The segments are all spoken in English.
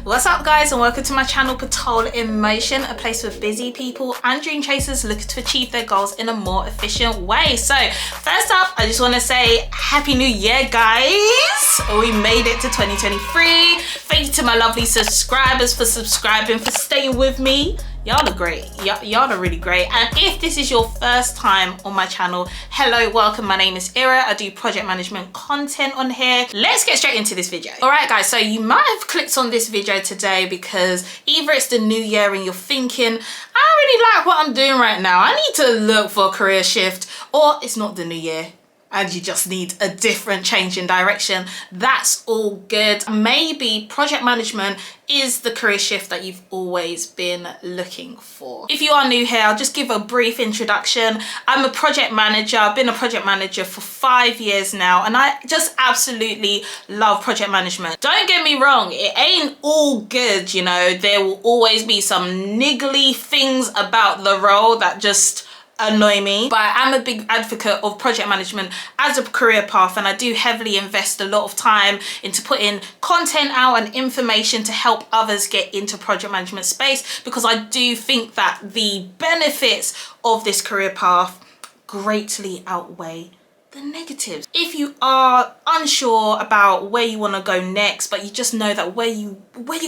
What's up guys, and welcome to my channel Patrol in Motion, a place for busy people and dream chasers looking to achieve their goals in a more efficient way. So first up, I just want to say Happy New Year guys. We made it to 2023. Thank you to my lovely subscribers for subscribing, for staying with me. Y'all are great. Y'all are really great. And if this is your first time on my channel, hello, welcome. My name is Ira. I do project management content on here. Let's get straight into this video. All right, guys. So you might have clicked on this video today because either it's the new year and you're thinking, I don't really like what I'm doing right now. I need to look for a career shift, or it's not the new year and you just need a different change in direction. That's all good. Maybe project management is the career shift that you've always been looking for. If you are new here, I'll just give a brief introduction. I'm a project manager. I've been a project manager for 5 years now, and I just absolutely love project management. Don't get me wrong, it ain't all good, you know. There will always be some niggly things about the role that just annoy me, but I'm a big advocate of project management as a career path, and I do heavily invest a lot of time into putting content out and information to help others get into project management space, because I do think that the benefits of this career path greatly outweigh the negatives. If you are unsure about where you want to go next, but you just know that where you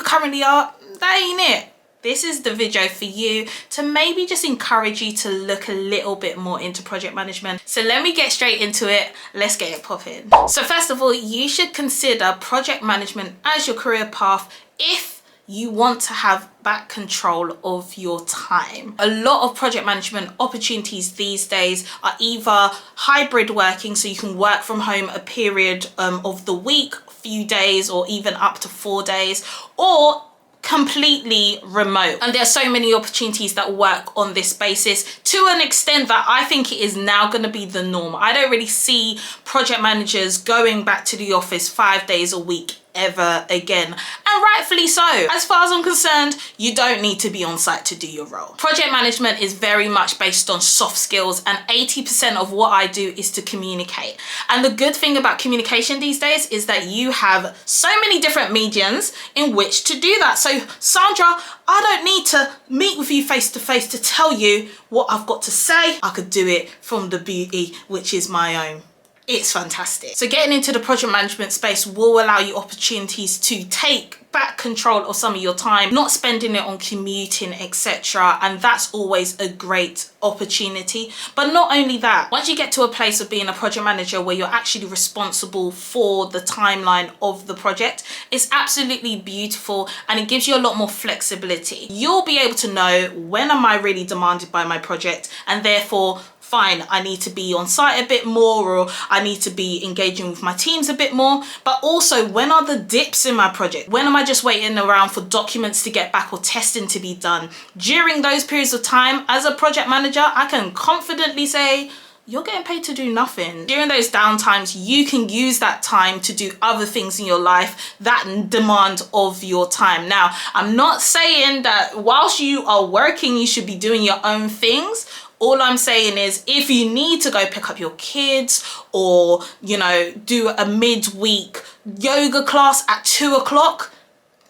currently are, that ain't it, this is the video for you to maybe just encourage you to look a little bit more into project management. So let me get straight into it. Let's get it popping. So first of all, you should consider project management as your career path if you want to have back control of your time. A lot of project management opportunities these days are either hybrid working, so you can work from home a period of the week, few days, or even up to 4 days, or completely remote. And there are so many opportunities that work on this basis, to an extent that I think it is now going to be the norm. I don't really see project managers going back to the office 5 days a week ever again, and rightfully so. As far as I'm concerned, you don't need to be on site to do your role. Project management is very much based on soft skills, and 80% of what I do is to communicate. And the good thing about communication these days is that you have so many different mediums in which to do that. So Sandra, I don't need to meet with you face to face to tell you what I've got to say. I could do it from the beauty which is my own. It's fantastic. So getting into the project management space will allow you opportunities to take back control of some of your time, not spending it on commuting, etc. And that's always a great opportunity. But not only that, once you get to a place of being a project manager where you're actually responsible for the timeline of the project, it's absolutely beautiful, and it gives you a lot more flexibility. You'll be able to know, when am I really demanded by my project, and therefore fine, I need to be on site a bit more, or I need to be engaging with my teams a bit more. But also, when are the dips in my project? When am I just waiting around for documents to get back or testing to be done? During those periods of time, as a project manager, I can confidently say, you're getting paid to do nothing. During those downtimes, you can use that time to do other things in your life that demand of your time. Now, I'm not saying that whilst you are working, you should be doing your own things. All I'm saying is, if you need to go pick up your kids, or, you know, do a midweek yoga class at 2 o'clock,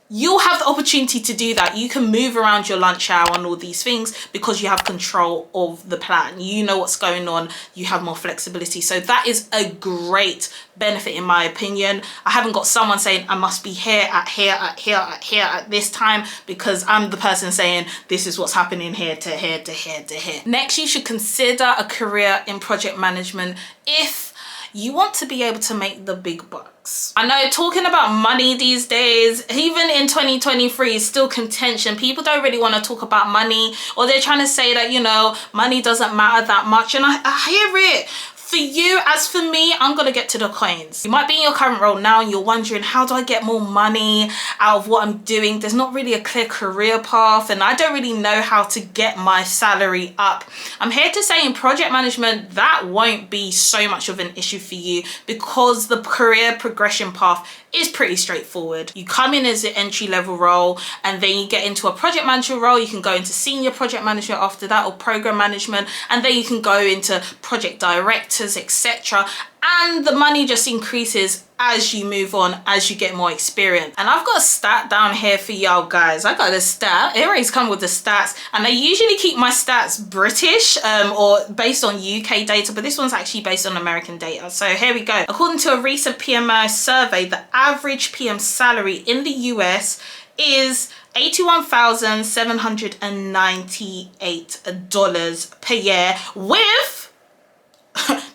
you'll have the opportunity to do that. You can move around your lunch hour and all these things because you have control of the plan. You know what's going on. You have more flexibility. So that is a great benefit in my opinion. I haven't got someone saying I must be here at this time, because I'm the person saying this is what's happening here to here to here to here. Next, you should consider a career in project management if you want to be able to make the big bucks. I know talking about money these days, even in 2023, is still contention. People don't really want to talk about money, or they're trying to say that, you know, money doesn't matter that much. And I hear it. For you, as for me, I'm gonna get to the coins. You might be in your current role now and you're wondering, how do I get more money out of what I'm doing? There's not really a clear career path, and I don't really know how to get my salary up. I'm here to say, in project management, that won't be so much of an issue for you, because the career progression path is pretty straightforward. You come in as an entry-level role, and then you get into a project manager role. You can go into senior project manager after that, or program management, and then you can go into project directors, etc. and the money just increases as you move on, as you get more experience. And I've got a stat down here for y'all guys. I got a stat. It always come with the stats, and I usually keep my stats British or based on UK data, but this one's actually based on American data. So here we go. According to a recent PMI survey, the average PM salary in the US is $81,798 per year with,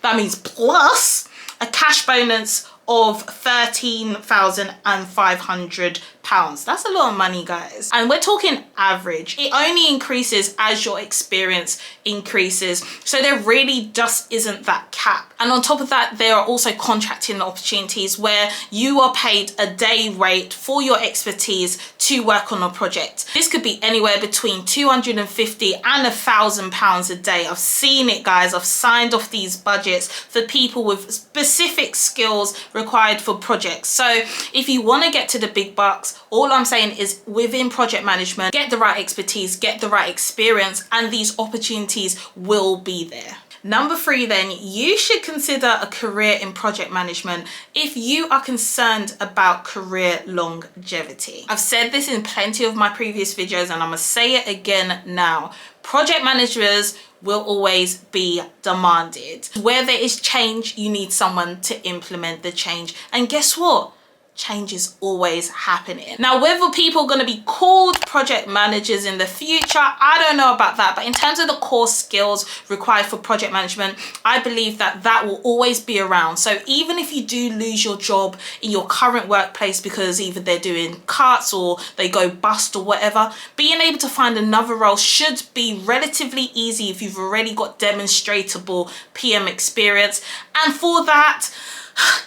that means plus, a cash bonus of £13,500. That's a lot of money, guys. And we're talking average. It only increases as your experience increases. So there really just isn't that cap. And on top of that, there are also contracting opportunities where you are paid a day rate for your expertise to work on a project. This could be anywhere between £250 and £1,000 a day. I've seen it, guys. I've signed off these budgets for people with specific skills required for projects. So if you want to get to the big bucks, all I'm saying is within project management, get the right expertise, get the right experience, and these opportunities will be there. Number 3, then, you should consider a career in project management if you are concerned about career longevity. I've said this in plenty of my previous videos, and I'm gonna say it again now. Project managers will always be demanded. Where there is change, you need someone to implement the change. And guess what? Change is always happening. Now, whether people are going to be called project managers in the future, I don't know about that. But in terms of the core skills required for project management, I believe that that will always be around. So even if you do lose your job in your current workplace because either they're doing cuts or they go bust or whatever, being able to find another role should be relatively easy if you've already got demonstrable PM experience. And for that,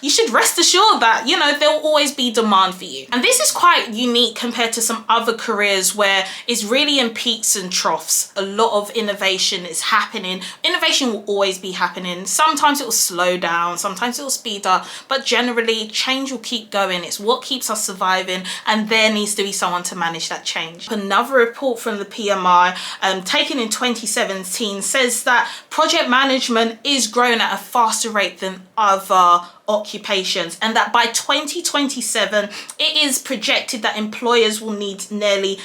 you should rest assured that, you know, there'll always be demand for you. And this is quite unique compared to some other careers where it's really in peaks and troughs. A lot of innovation is happening. Innovation will always be happening. Sometimes it will slow down, sometimes it will speed up, but generally change will keep going. It's what keeps us surviving, and there needs to be someone to manage that change. Another report from the PMI taken in 2017 says that project management is growing at a faster rate than other occupations, and that by 2027 it is projected that employers will need nearly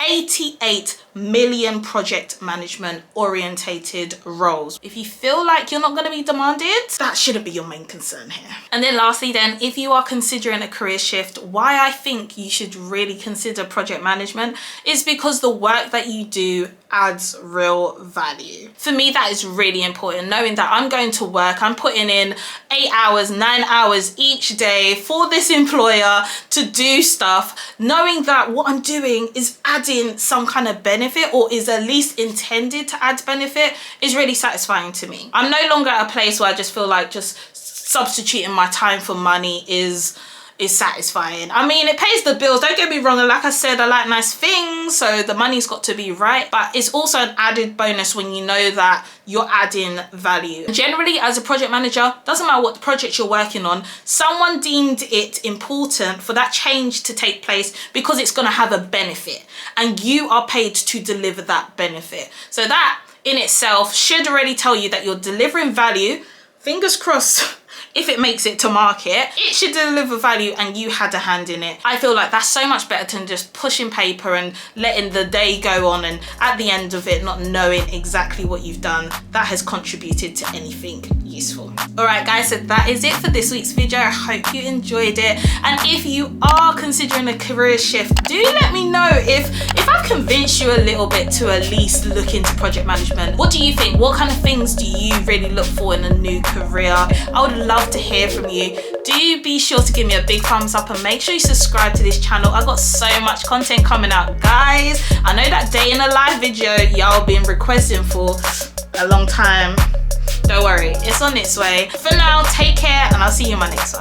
88 million project management orientated roles. If you feel like you're not going to be demanded, that shouldn't be your main concern here. And then lastly, then, if you are considering a career shift, why I think you should really consider project management is because the work that you do adds real value. For me, that is really important, knowing that I'm going to work, I'm putting in 8 hours, 9 hours each day for this employer to do stuff, knowing that what I'm doing is adding some kind of benefit, or is at least intended to add benefit, is really satisfying to me. I'm no longer at a place where I just feel like just substituting my time for money is satisfying. I mean, it pays the bills, don't get me wrong, and like I said, I like nice things, so the money's got to be right, but it's also an added bonus when you know that you're adding value. Generally, as a project manager, doesn't matter what the project you're working on, someone deemed it important for that change to take place because it's going to have a benefit, and you are paid to deliver that benefit. So that in itself should already tell you that you're delivering value. Fingers crossed, if it makes it to market, it should deliver value and you had a hand in it. I feel like that's so much better than just pushing paper and letting the day go on, and at the end of it not knowing exactly what you've done that has contributed to anything useful. Alright guys, so that is it for this week's video. I hope you enjoyed it, and if you are considering a career shift, do let me know if I've convinced you a little bit to at least look into project management. What do you think? What kind of things do you really look for in a new career? I would love to hear from you. Do be sure to give me a big thumbs up and make sure you subscribe to this channel. I've got so much content coming out, guys. I know that day in a live video y'all been requesting for a long time. Don't worry, it's on its way. For now, take care, and I'll see you in my next one.